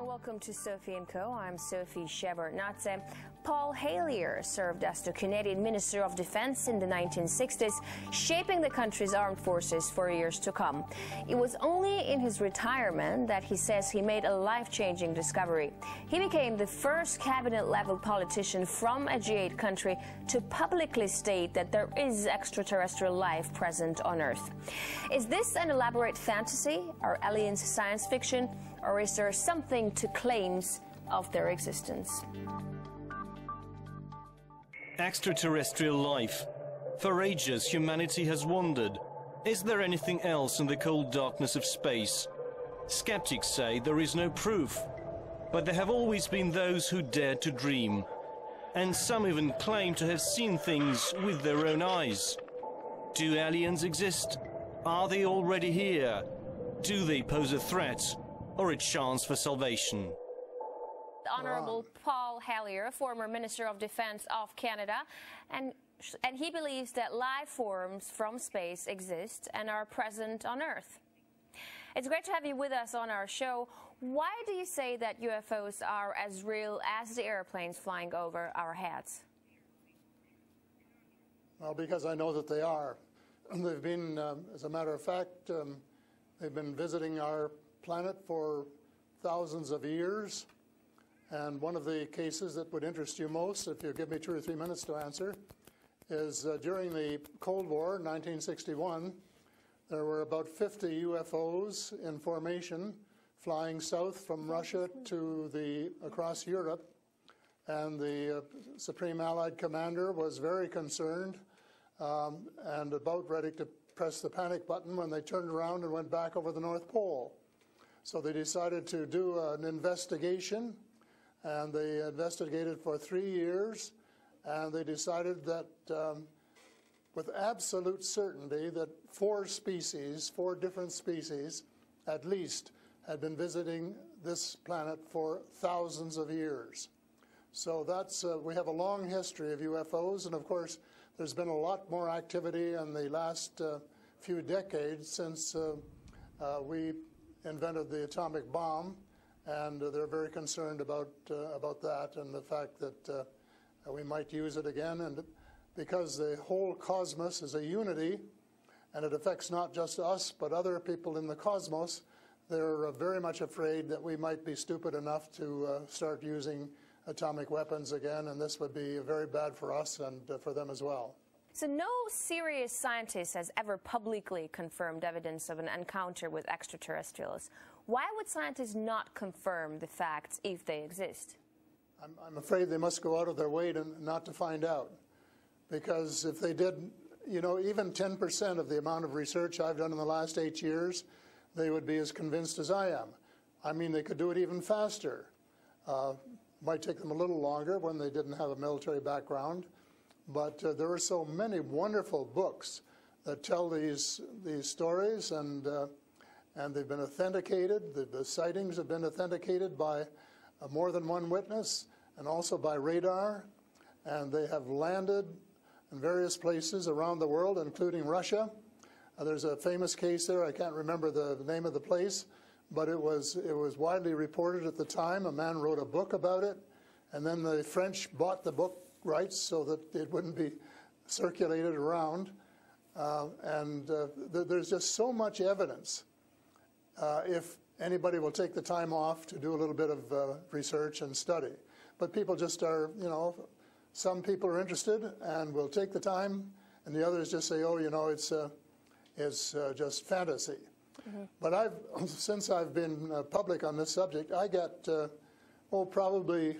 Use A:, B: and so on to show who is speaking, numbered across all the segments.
A: and welcome to Sophie & Co. I'm F𝒐𝒓𝒆𝒏𝒂𝒅𝒂. Paul Hellyer served as the Canadian Minister of Defense in the 1960s, shaping the country's armed forces for years to come. It was only in his retirement that he says he made a life-changing discovery. He became the first cabinet-level politician from a G8 country to publicly state that there is extraterrestrial life present on Earth. Is this an elaborate fantasy? Are aliens science fiction? Or is there something to claims of their existence?
B: Extraterrestrial life. For ages, humanity has wondered. Is there anything else in the cold darkness of space? Skeptics say there is no proof, but there have always been those who dared to dream. And some even claim to have seen things with their own eyes. Do aliens exist? Are they already here? Do they pose a threat or a chance for salvation?
A: Honorable Paul Hellyer, former Minister of Defense of Canada, and he believes that life forms from space exist and are present on Earth. It's great to have you with us on our show. Why do you say that UFOs are as real as the airplanes flying over our heads?
C: Well, because I know that they are. They've been, as a matter of fact, they've been visiting our planet for thousands of years. And one of the cases that would interest you most, if you give me 2 or 3 minutes to answer, is during the Cold War, 1961, there were about 50 UFOs in formation flying south from Russia to across Europe. And the Supreme Allied Commander was very concerned and about ready to press the panic button when they turned around and went back over the North Pole. So they decided to do an investigation, and they investigated for 3 years, and they decided that with absolute certainty that 4 different species at least, had been visiting this planet for thousands of years. So that's, we have a long history of UFOs, and of course there's been a lot more activity in the last few decades since we invented the atomic bomb, and they're very concerned about that and the fact that we might use it again. And because the whole cosmos is a unity, and it affects not just us but other people in the cosmos, they're very much afraid that we might be stupid enough to start using atomic weapons again, and this would be very bad for us and for them as well.
A: So no serious scientist has ever publicly confirmed evidence of an encounter with extraterrestrials. Why would scientists not confirm the facts if they exist?
C: I'm afraid they must go out of their way not to find out. Because if they did, you know, even 10% of the amount of research I've done in the last 8 years, they would be as convinced as I am. I mean, they could do it even faster. Might take them a little longer when they didn't have a military background. But there are so many wonderful books that tell these stories, and they've been authenticated. The sightings have been authenticated by more than one witness, and also by radar. And they have landed in various places around the world, including Russia. There's a famous case there. I can't remember the name of the place, but it was widely reported at the time. A man wrote a book about it, and then the French bought the book rights so that it wouldn't be circulated around. There's just so much evidence. If anybody will take the time off to do a little bit of research and study. But people just are, you know, some people are interested and will take the time, and the others just say, oh, you know, it's just fantasy. Mm-hmm. But since I've been public on this subject, I get, probably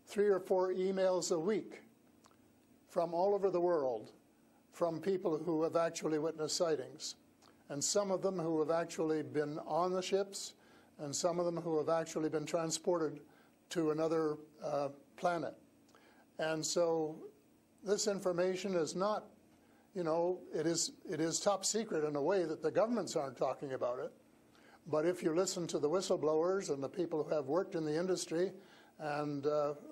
C: 3 or 4 emails a week from all over the world from people who have actually witnessed sightings. And some of them who have actually been on the ships, and some of them who have actually been transported to another planet. And so this information is not, you know, it is top secret in a way that the governments aren't talking about it. But if you listen to the whistleblowers and the people who have worked in the industry and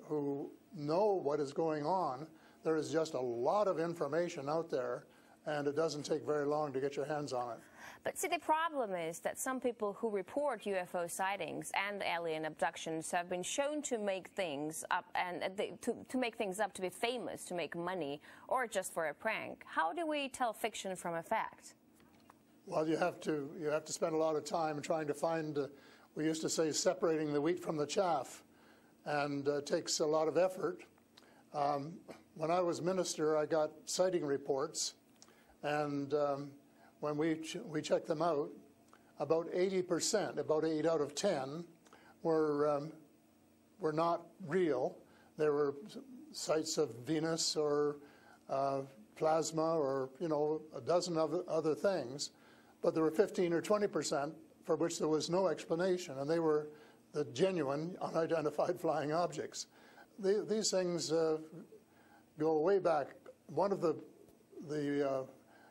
C: who know what is going on, there is just a lot of information out there and it doesn't take very long to get your hands on it.
A: But see, the problem is that some people who report UFO sightings and alien abductions have been shown to make things up to make things up, to be famous, to make money, or just for a prank. How do we tell fiction from a fact?
C: Well, you have to spend a lot of time trying to find. We used to say separating the wheat from the chaff, and it takes a lot of effort. When I was minister, I got sighting reports, and when we checked them out, about 80%, about 8 out of 10, were not real. There were sights of Venus or plasma or, you know, a dozen other things. But there were 15 or 20% for which there was no explanation, and they were the genuine unidentified flying objects. These things go way back. One of the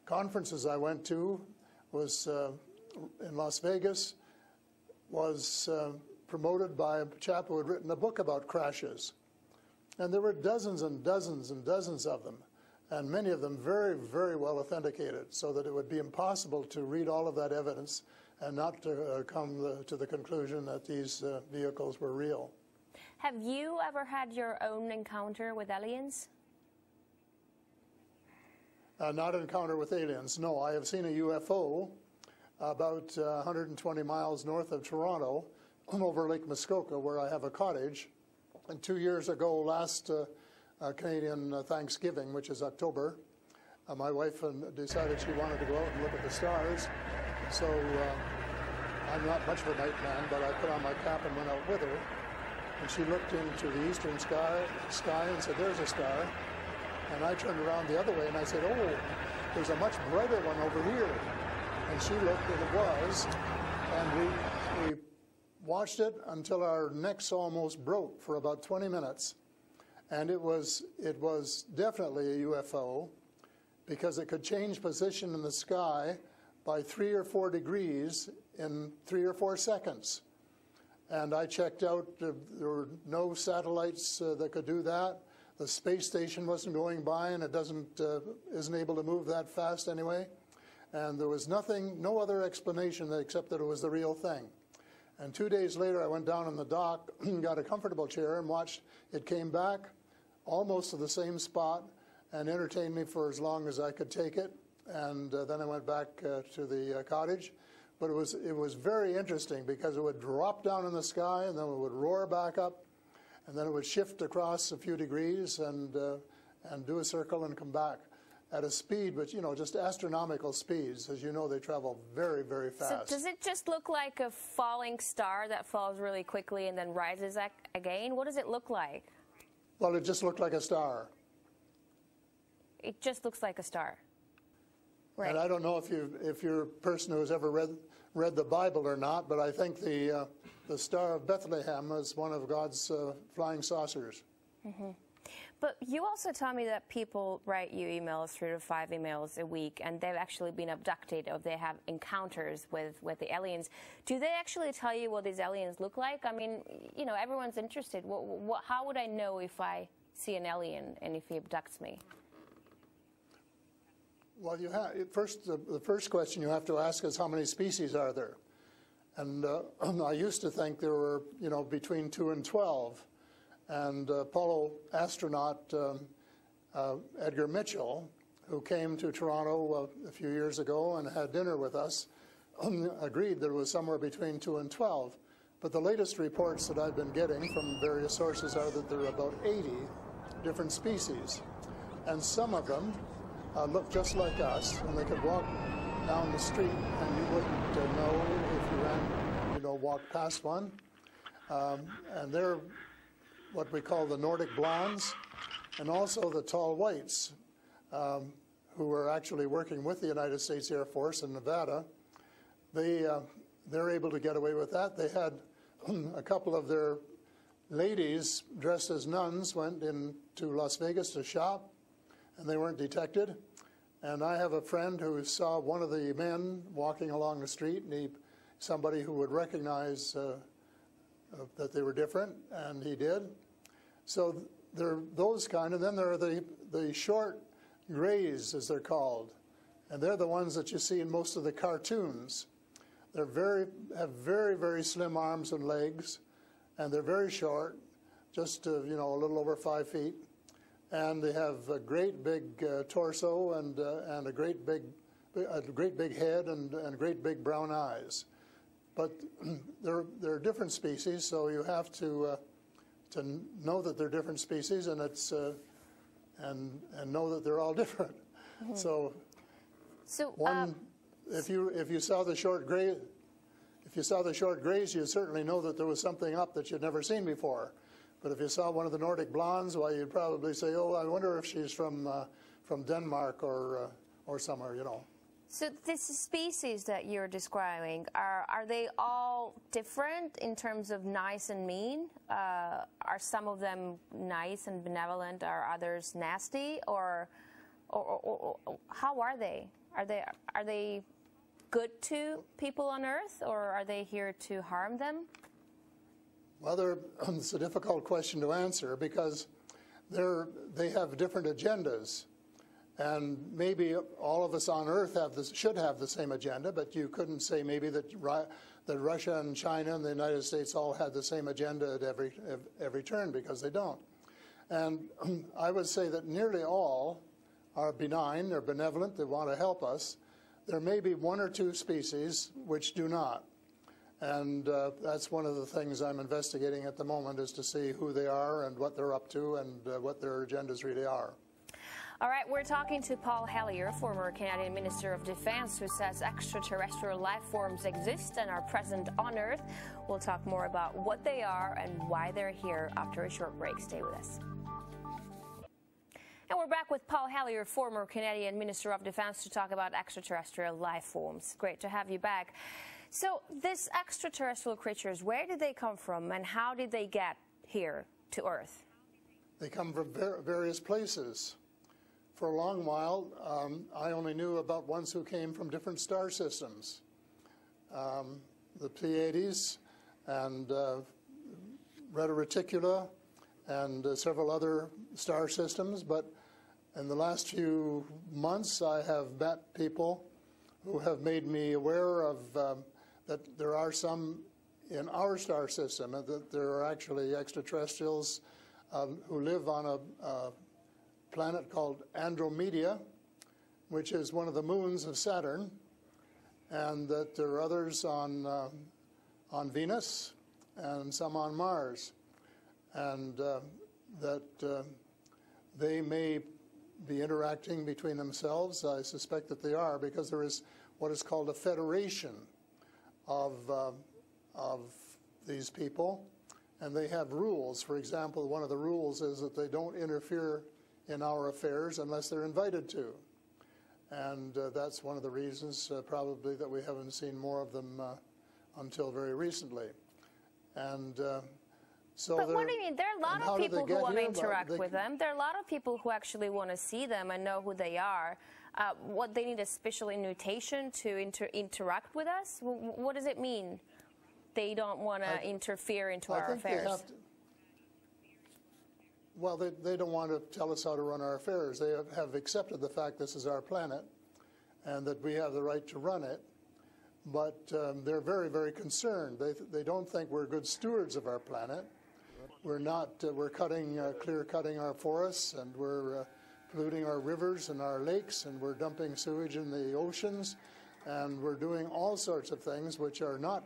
C: conferences I went to was in Las Vegas, was promoted by a chap who had written a book about crashes. And there were dozens and dozens and dozens of them, and many of them very, very well authenticated, so that it would be impossible to read all of that evidence and not to come to the conclusion that these vehicles were real.
A: Have you ever had your own encounter with aliens?
C: Not an encounter with aliens, no. I have seen a UFO about 120 miles north of Toronto over Lake Muskoka, where I have a cottage. And 2 years ago, last Canadian Thanksgiving, which is October, my wife decided she wanted to go out and look at the stars. So I'm not much of a night man, but I put on my cap and went out with her. And she looked into the eastern sky and said, "There's a star." And I turned around the other way and I said, "Oh, there's a much brighter one over here." And she looked, and it was. And we watched it until our necks almost broke for about 20 minutes. And it was definitely a UFO, because it could change position in the sky by 3 or 4 degrees in 3 or 4 seconds. And I checked out, there were no satellites that could do that. The space station wasn't going by, and it isn't able to move that fast anyway. And there was no other explanation except that it was the real thing. And 2 days later, I went down on the dock, got a comfortable chair, and watched it came back almost to the same spot and entertained me for as long as I could take it. And then I went back to the cottage. But it was very interesting, because it would drop down in the sky, and then it would roar back up, and then it would shift across a few degrees and do a circle and come back at a speed, but, you know, just astronomical speeds. As you know, they travel very, very fast.
A: So does it just look like a falling star that falls really quickly and then rises again? What does it look like?
C: Well, it just looked like a star.
A: It just looks like a star. Right.
C: And I don't know if you're a person who's ever read the Bible or not, but I think the Star of Bethlehem is one of God's flying saucers. Mm-hmm.
A: But you also tell me that people write you emails, 3 to 5 emails a week, and they've actually been abducted, or they have encounters with the aliens. Do they actually tell you what these aliens look like? I mean, you know, everyone's interested. How would I know if I see an alien and if he abducts me?
C: Well, the first question you have to ask is, how many species are there? And I used to think there were, you know, between 2 and 12. And Apollo astronaut Edgar Mitchell, who came to Toronto a few years ago and had dinner with us, agreed that it was somewhere between 2 and 12. But the latest reports that I've been getting from various sources are that there are about 80 different species. And some of them look just like us, and they could walk down the street and you wouldn't know if you walked past one. And they're what we call the Nordic blondes, and also the tall whites, who were actually working with the United States Air Force in Nevada. They're able to get away with that. They had a couple of their ladies dressed as nuns went into Las Vegas to shop, and they weren't detected. And I have a friend who saw one of the men walking along the street, and somebody who would recognize that they were different, and he did. So there are those kind, and then there are the short grays, as they're called, And they're the ones that you see in most of the cartoons. Have very, very slim arms and legs, and they're very short, just a little over 5 feet. And they have a great big torso and a great big head and great big brown eyes. But they're different species, so you have to know that they're different species, and it's and know that they're all different. Mm-hmm. So if you saw the short gray, you'd certainly know that there was something up that you'd never seen before. But if you saw one of the Nordic blondes, well, you'd probably say, "Oh, I wonder if she's from Denmark or somewhere,"
A: So this species that you're describing, are they all different in terms of nice and mean? Are some of them nice and benevolent? Are others nasty? Or how are they? Are they good to people on Earth, or are they here to harm them?
C: Well, it's a difficult question to answer because they have different agendas. And maybe all of us on Earth should have the same agenda, but you couldn't say maybe that Russia and China and the United States all had the same agenda at every turn, because they don't. And I would say that nearly all are benign, they're benevolent, they want to help us. There may be one or two species which do not. And that's one of the things I'm investigating at the moment, is to see who they are and what they're up to and what their agendas really are.
A: All right, we're talking to Paul Hellyer, former Canadian Minister of Defense, who says extraterrestrial life forms exist and are present on Earth. We'll talk more about what they are and why they're here after a short break. Stay with us. And we're back with Paul Hellyer, former Canadian Minister of Defense, to talk about extraterrestrial life forms. Great to have you back. So these extraterrestrial creatures, where did they come from and how did they get here to Earth?
C: They come from various places. For a long while, I only knew about ones who came from different star systems. The Pleiades and Reta Reticula and several other star systems. But in the last few months, I have met people who have made me aware of that there are some in our star system, and that there are actually extraterrestrials who live on a planet called Andromeda, which is one of the moons of Saturn, and that there are others on Venus and some on Mars, and that they may be interacting between themselves. I suspect that they are, because there is what is called a federation of these people, and they have rules. For example, one of the rules is that they don't interfere in our affairs unless they're invited to. And that's one of the reasons probably that we haven't seen more of them until very recently. And so
A: but what do you mean? There are a lot of people who want to interact with them. There are a lot of people who actually want to see them and know who they are. What, they need a special invitation to interact with us? What does it mean? They don't want to interfere into our affairs.
C: Well, they don't want to tell us how to run our affairs. They have accepted the fact this is our planet and that we have the right to run it. But they're very, very concerned. They don't think we're good stewards of our planet. We're not. We're clear-cutting our forests, and we're polluting our rivers and our lakes, and we're dumping sewage in the oceans, and we're doing all sorts of things which are not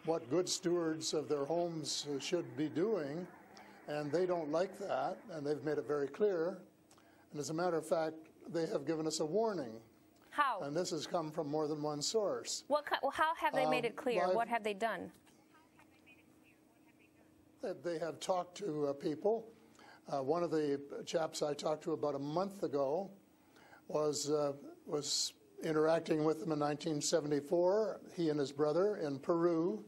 C: what good stewards of their homes should be doing. And they don't like that, and they've made it very clear. And as a matter of fact, they have given us a warning.
A: How?
C: And this has come from more than one source.
A: How have they made it clear? What have they done?
C: They have talked to people. One of the chaps I talked to about a month ago was interacting with them in 1974, he and his brother, in Peru.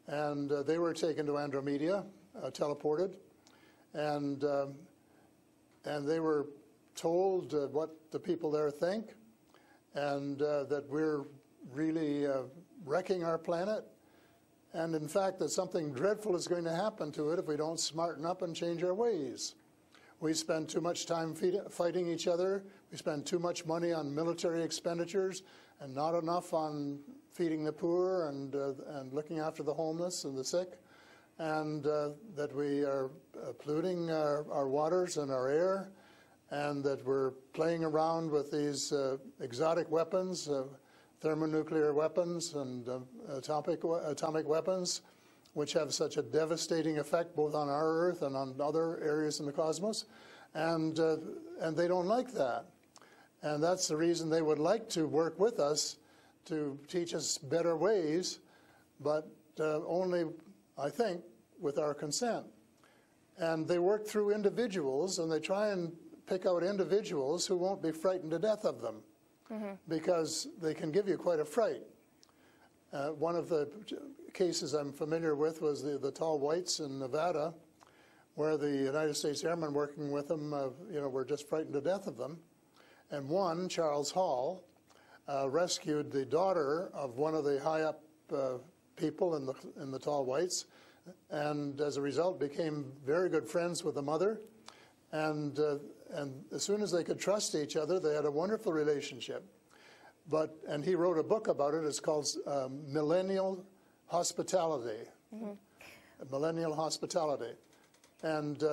C: And they were taken to Andromeda, teleported, and they were told what the people there think, and that we're really wrecking our planet, and in fact that something dreadful is going to happen to it if we don't smarten up and change our ways. We spend too much time fighting each other. We spend too much money on military expenditures and not enough on feeding the poor and looking after the homeless and the sick, and that we are polluting our waters and our air, and that we're playing around with these exotic weapons, thermonuclear weapons and atomic weapons, which have such a devastating effect both on our Earth and on other areas in the cosmos, and they don't like that. And that's the reason they would like to work with us to teach us better ways, but only, I think, with our consent. And they work through individuals, and they try and pick out individuals who won't be frightened to death of them, because they can give you quite a fright. One of the cases I'm familiar with was the tall whites in Nevada, where the United States Airmen working with them, were just frightened to death of them. And one, Charles Hall, rescued the daughter of one of the high-up people in the tall whites, and as a result became very good friends with the mother. And as soon as they could trust each other, they had a wonderful relationship. And he wrote a book about it. It's called Millennial Hospitality. Millennial Hospitality. And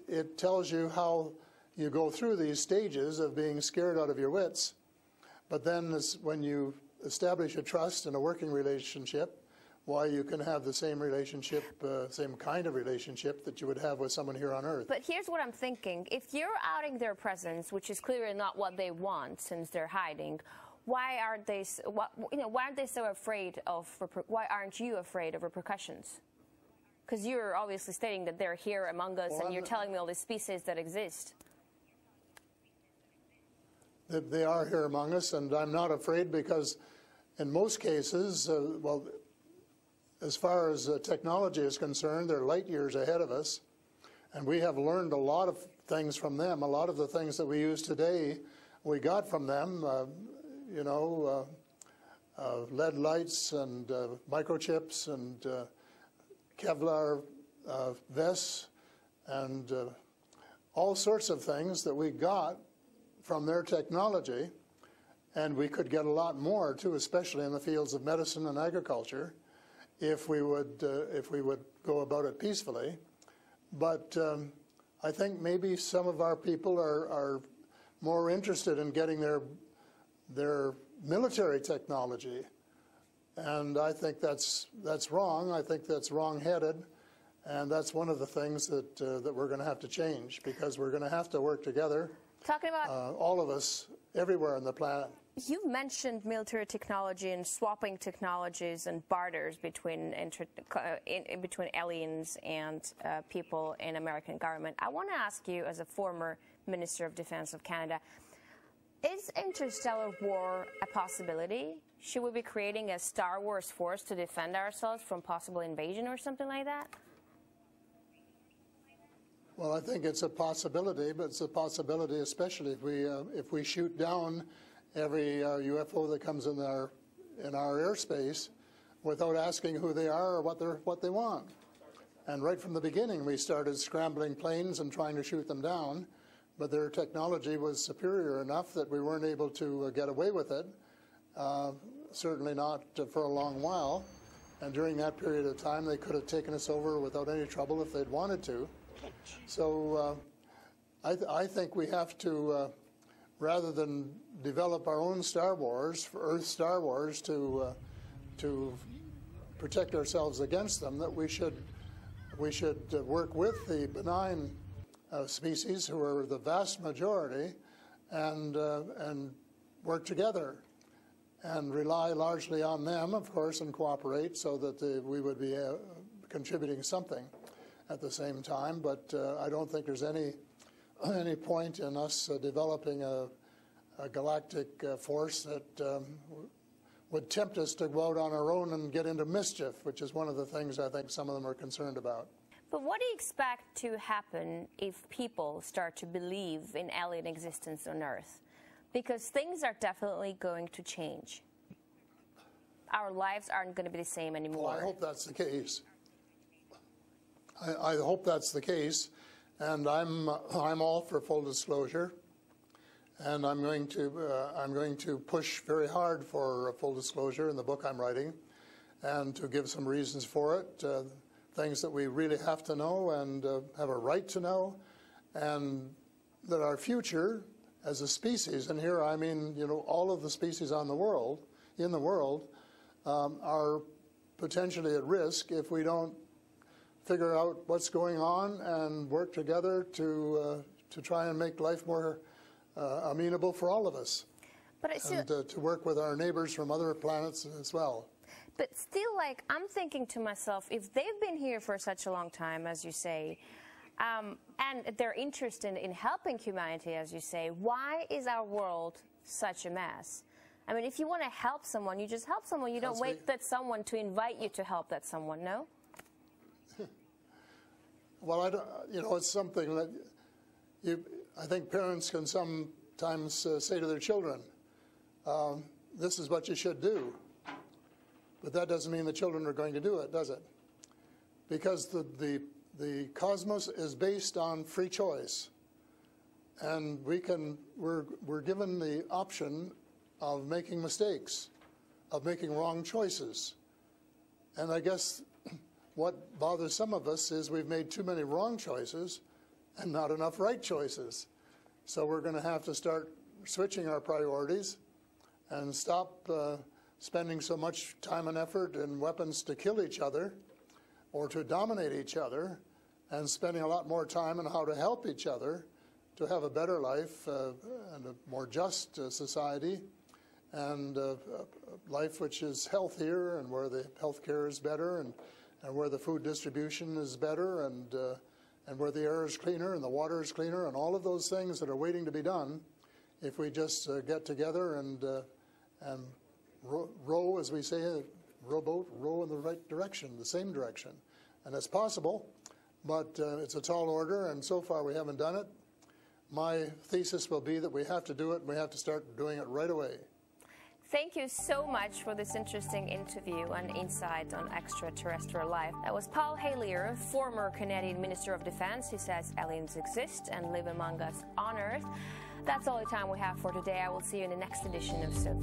C: it tells you how you go through these stages of being scared out of your wits. But then when you establish a trust and a working relationship, why you can have the same relationship, same kind of relationship that you would have with someone here on Earth.
A: But here's what I'm thinking. If you're outing their presence, which is clearly not what they want since they're hiding, why aren't they so afraid of, why aren't you afraid of repercussions? Because you're obviously stating that they're here among us, and you're telling me all these species that exist.
C: They are here among us, and I'm not afraid because in most cases, as far as technology is concerned, they're light years ahead of us, and we have learned a lot of things from them. A lot of the things that we use today, we got from them, lead lights and microchips and Kevlar vests and all sorts of things that we got from their technology, and we could get a lot more too, especially in the fields of medicine and agriculture, if we would go about it peacefully. But I think maybe some of our people are more interested in getting their military technology, and I think that's wrong. I think that's wrong-headed, and that's one of the things that we're going to have to change, because we're going to have to work together.
A: Talking about
C: all of us, everywhere on the planet.
A: You mentioned military technology and swapping technologies and barters between aliens and people in American government. I want to ask you, as a former Minister of Defense of Canada, is interstellar war a possibility? Should we be creating a Star Wars force to defend ourselves from possible invasion or something like that?
C: Well, I think it's a possibility, but it's a possibility especially if we shoot down every UFO that comes in our airspace without asking who they are or what they want. And right from the beginning, we started scrambling planes and trying to shoot them down, but their technology was superior enough that we weren't able to get away with it. Certainly not for a long while. And during that period of time, they could have taken us over without any trouble if they'd wanted to. So I think we have to, rather than develop our own Star Wars, Earth Star Wars, to protect ourselves against them, that we should work with the benign species, who are the vast majority, and work together and rely largely on them, of course, and cooperate so that we would be contributing something at the same time. But I don't think there's any point in us developing a galactic force that would tempt us to go out on our own and get into mischief, which is one of the things I think some of them are concerned about.
A: But what do you expect to happen if people start to believe in alien existence on Earth? Because things are definitely going to change. Our lives aren't going to be the same anymore.
C: Well, I hope that's the case. I hope that's the case, And I'm all for full disclosure, and I'm going to push very hard for full disclosure in the book I'm writing, and to give some reasons for it, things that we really have to know and have a right to know, and that our future as a species, and here I mean, all of the species in the world, are potentially at risk if we don't figure out what's going on and work together to try and make life more amenable for all of us, and to work with our neighbors from other planets as well.
A: But still, I'm thinking to myself, if they've been here for such a long time, as you say, and they're interested in helping humanity, as you say, why is our world such a mess? I mean, if you want to help someone, you just help someone. You don't wait for someone to invite you to help that someone, no?
C: Well, it's something that I think parents can sometimes say to their children, this is what you should do. But that doesn't mean the children are going to do it, does it? Because the cosmos is based on free choice. And we're given the option of making mistakes, of making wrong choices. And I guess what bothers some of us is we've made too many wrong choices and not enough right choices. So we're going to have to start switching our priorities and stop spending so much time and effort and weapons to kill each other or to dominate each other, and spending a lot more time on how to help each other to have a better life and a more just society, and a life which is healthier, and where the health care is better, and where the food distribution is better, and where the air is cleaner and the water is cleaner, and all of those things that are waiting to be done if we just get together and row, as we say, rowboat, row in the right direction, the same direction. And it's possible, but it's a tall order, and so far we haven't done it. My thesis will be that we have to do it, and we have to start doing it right away.
A: Thank you so much for this interesting interview and insight on extraterrestrial life. That was Paul Hellyer, former Canadian Minister of Defense, who says aliens exist and live among us on Earth. That's all the time we have for today. I will see you in the next edition of Sophie.